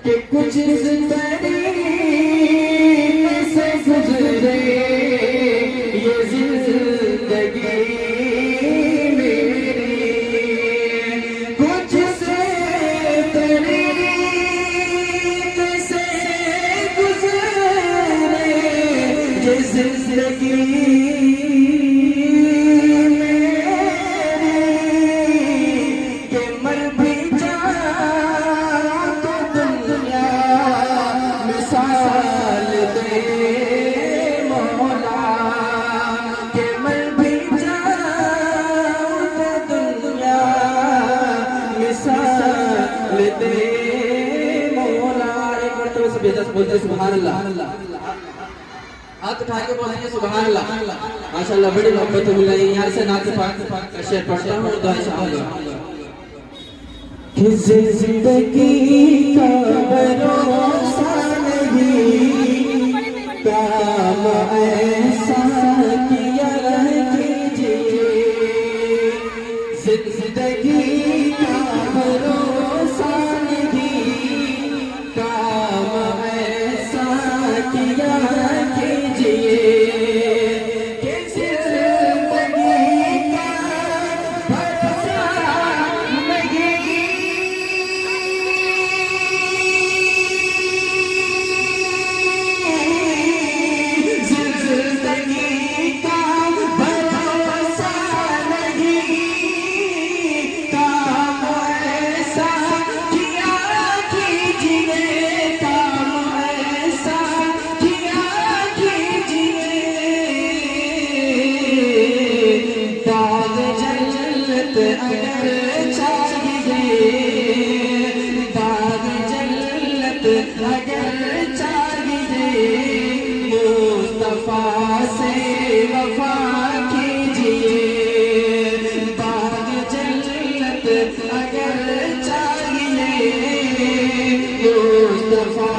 कि कुछ इस तरीके से गुजरे ये जिंदगी मेरी, कुछ से तरीके से गुजरे ये जिंदगी बोलते सुभान अल्लाह। हाथ उठा के बोलेंगे सुभान अल्लाह। माशाअल्लाह बड़ी मोहब्बत मिल रही है। यहाँ से नात पाक का शेर पढ़ता हूँ, दुआ इंशाअल्लाह। किसी जिंदगी का भरोसा नहीं, काम ऐसा किया कीजिए। जिंदगी का भरोसा नहीं, काम ऐसा किया कीजिए। किसी जिंदगी का भरोसा नहीं, जिंदगी का भरोसा नहीं, काम ऐसा किया कीजिए, काम ऐसा किया कीजिए। दाग जन्नत अगर चाहिए, दाग जन्नत अगर चाहिए, मुस्तफा से वफा कीजिए। दाग जन्नत अगर चाहिए, मुस्तफा